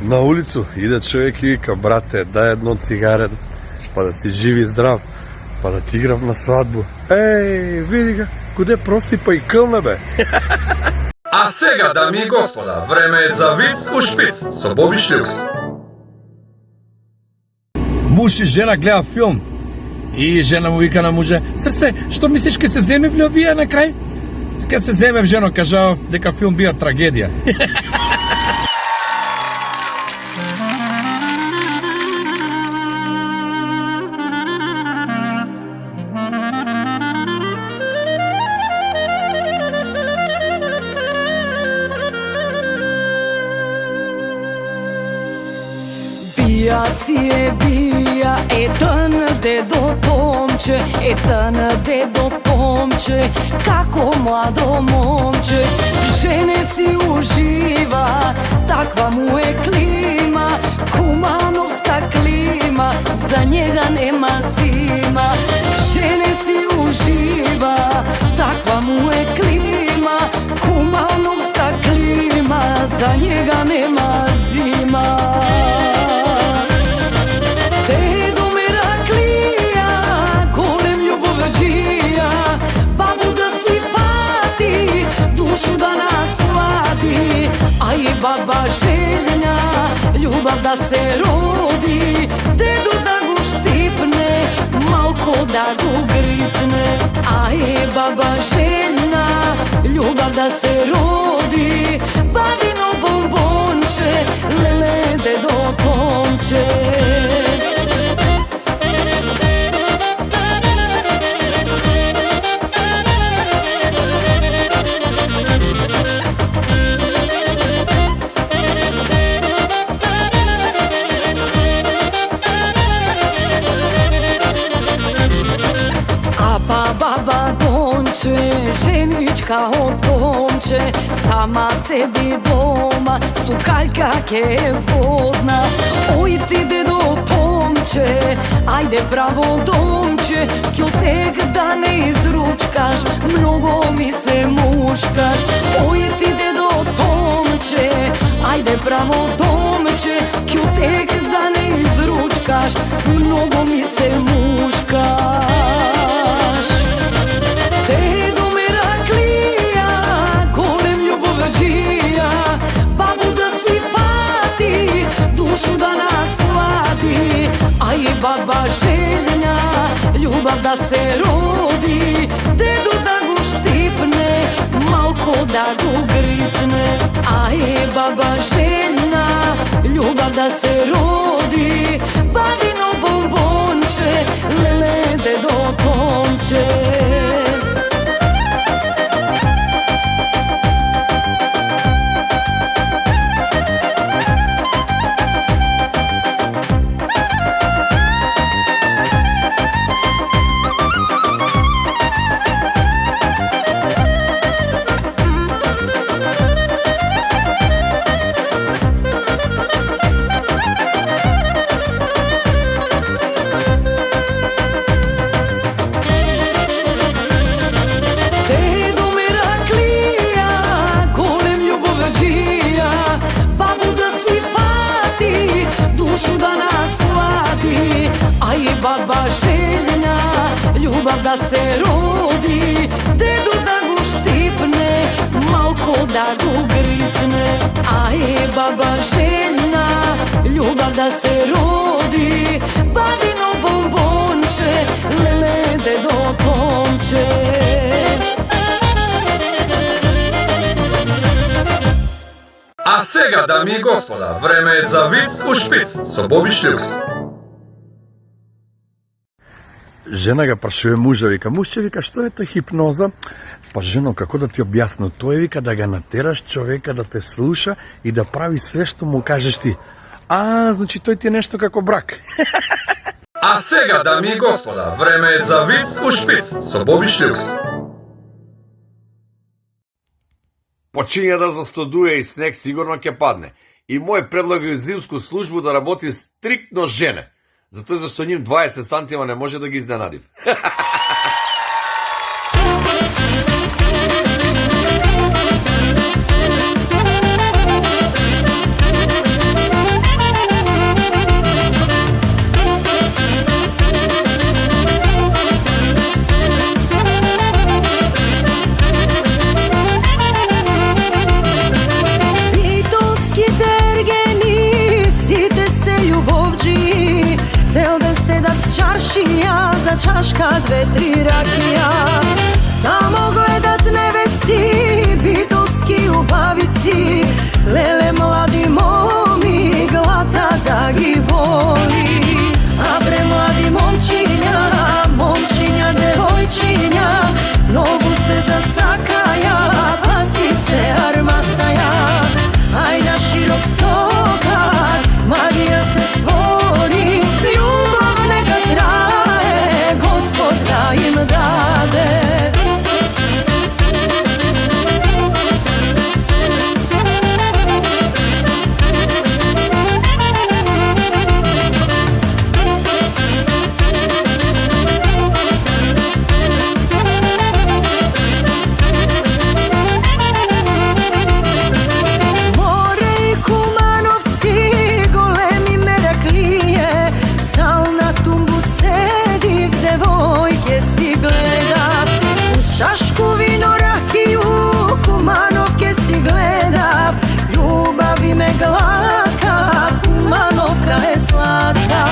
На улицу иде човек и вика, брате, дај едно цигарен, па да си жив и здрав, па да ти играв на свадбу. Еј, види га, куде просипа и кълна, бе. А сега, дами и господа, време е за виц у шпиц со Боби Шлюкс. Муж и жена гледа филм и жена му вика на мужа: "Срце, што мислиш ке се земе в љубија на крај?" Ке се земе в жено, кажа дека филм бија трагедија. Bija si je bija, etan dedo Tomče, etan dedo Tomče, kako mlado momče, žene si uživa, takva mu je klima, kumanovska klima, za njega nema zima. Žene si uživa, takva mu je klima, kumanovska klima, za njega nema zima. Dušu da nasladi, a i baba željna ljubav da se rodi. Dedu da gu štipne, malko da gu gricne, a i baba željna ljubav da se rodi. Babino bombonče, lele dedo Tomče. Baba Donče, ženička od Tomče, sama sedi doma, sukaljka ke je zgodna. Oj ti dedo Tomče, ajde pravo domče, kjotek da ne izručkaš, mnogo mi se muškaš. Oj ti dedo Tomče, ajde pravo domče, kjotek da ne izručkaš, mnogo mi se muškaš. Dedo Meraklija, golem ljubovđija, babu da si fati, dušu da nasladi, a i baba željna ljubav da se rodi. Dedo da gu štipne, malko da gu gricne, a i baba željna ljubav da se rodi. Babino bombonče, lele dedo Tomče. Baba željna ljubav da se rodi. Dedu da gu štipne, malko da gu gricne, a i baba željna ljubav da se rodi. Babino bombonče, lele dedo Tomče. А сега, дами и господа, време е за виц у шпиц со Боби Шлюкс. Жена ga прашува мужа, вика, мужче, вика, што е тоа хипноза? Па жено, како да ти објаснам, тоа е, вика, да ga натераш човека да те слуша и да прави све што му кажеш ти. А, значи тој ти е нешто како брак. А сега, дами и господа, време е за виц у шпиц со Боби Шлюкс. Почиња да застудува и снег сигурно ќе падне. И мој предлог е зимску службу да работи стриктно жене. Затоа зашто ним 20 сантима не може да ги изненадив. komšija za čaška 2-3 rakija. Samo gledat nevesti, bitovski u bavici, lele mladi momi, glata da gi voli. A bre mladi momčinja, momčinja, devojčinja, nogu se zasakaja, pa si se armasaja. Aj na širok sokak, magija se stvori, ljubav neka traje, Gospod da im dade. Čašku vino, rakiju, kumanovke si gleda, ljubavi me glaka, kumanovka je slatka.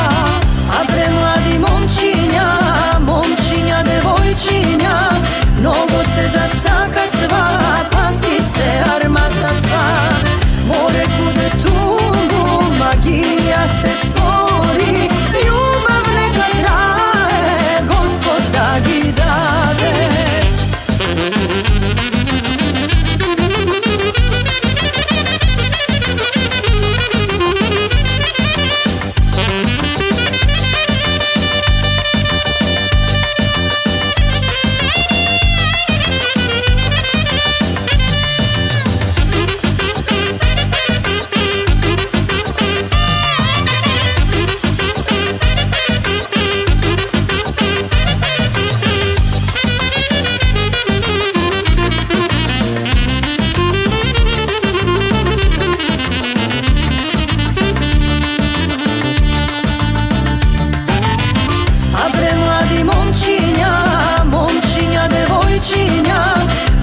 A bre mladi momčinja, momčinja, devojčinja, mnogo se zasaka sva, pa si se armasa sva. More kude tungu, magija se stvori, ljubav neka traje, Gospod da gi dade.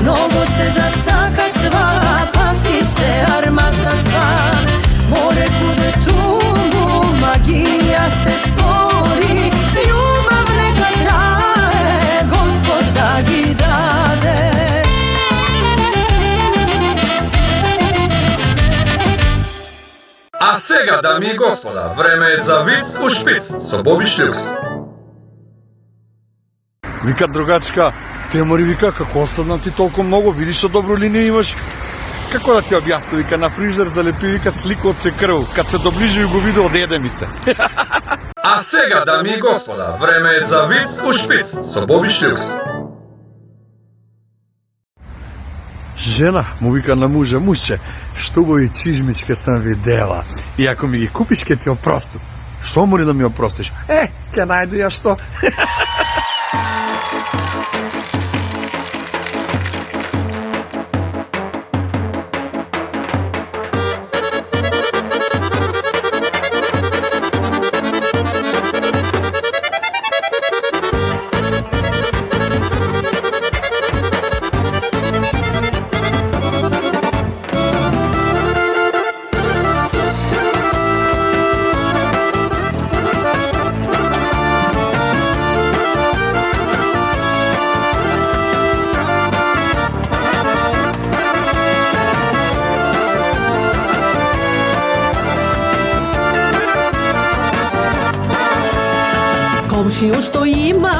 Mnogo se zasaka sva, pa si se armasa sva. More kude tungu, magija se stvori, ljubav neka traje, Gospod da gi dade. А сега, дами и господа, време е за виц у шпиц со Боби Шлюкс. Вика другачка, те мори вика, како останам ти толку многу, видиш што добро линија имаш. Како да ти објасни, вика, на фрижер залепи, вика, слика од се крв, кад се доближи го види, одеде ми се. А сега, дами и господа, време е за виц у шпиц со Боби Шлюкс. Жена му вика на мужа, мужче, што убави чижмичке сам видела, и ако ми ги купиш, ке ти опросту. Што мори да ми опростиш? Ке најду ја што. Komšiju što ima,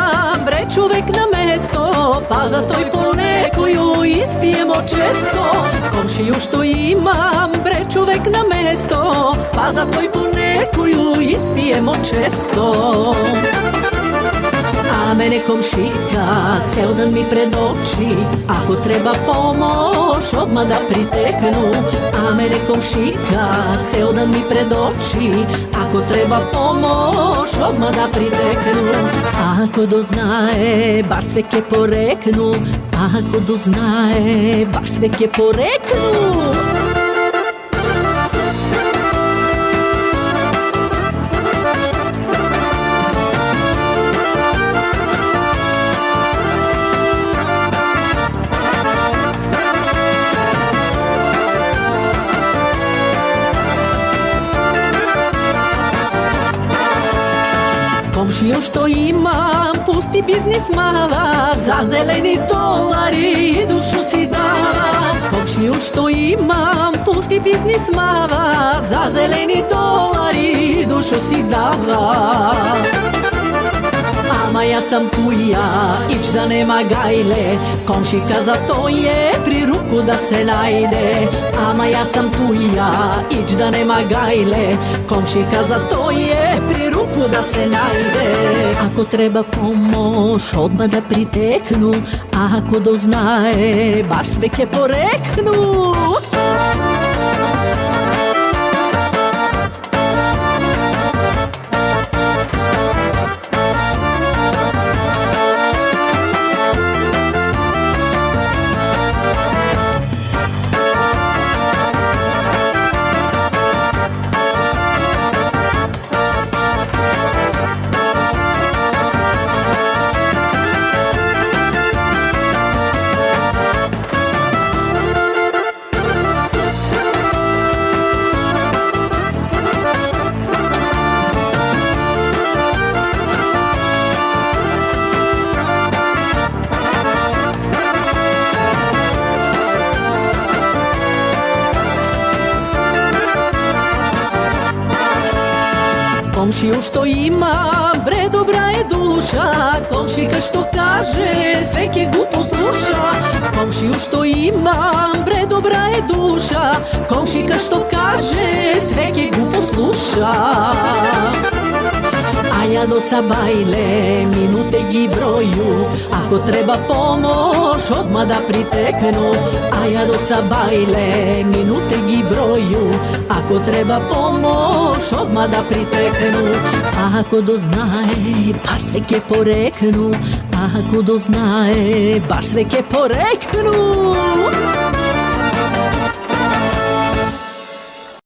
bre čovek na mesto, pa za toj po nekoju ispijemo često. Komšiju što ima, bre čovek na mesto, pa za toj po nekoju ispijemo često. A mene komšika ceo dan mi pred oči, ako treba pomoć odmah da priteknu. A mene komšika ceo dan mi pred oči, ako treba pomoć odmah da priteknu. Ako doznaje, baš sve ke poreknu, ako doznaje, baš sve ke poreknu. Комшију што имам, пусти бизнис мава, за зелени долари душу си дава. Комшију што имам, пусти бизнис мава, за зелени долари душу си дава. Ама јас сам туја, ич да нема гајле, комшика за тој е при руку да се најде. Ама јас сам туја, ич да нема гајле, комшика за тој е при руку да се најде. Ако треба помош, одма да притекну, а ако дознае, баш све ке порекну. Комшију што има, бре добра е душа, комшика што каже, све ке го послуша. Комшију што има, бре добра е душа, комшика што каже, све ке го послуша. А ја до сабајле, минуте ги броју, ако треба помош, одма да притекну. А ја до сабајле, минуте ги броју, ако треба помош, одма да притекну. А ако дознае, баш све ке порекну. А ако дознае, баш све ке порекну.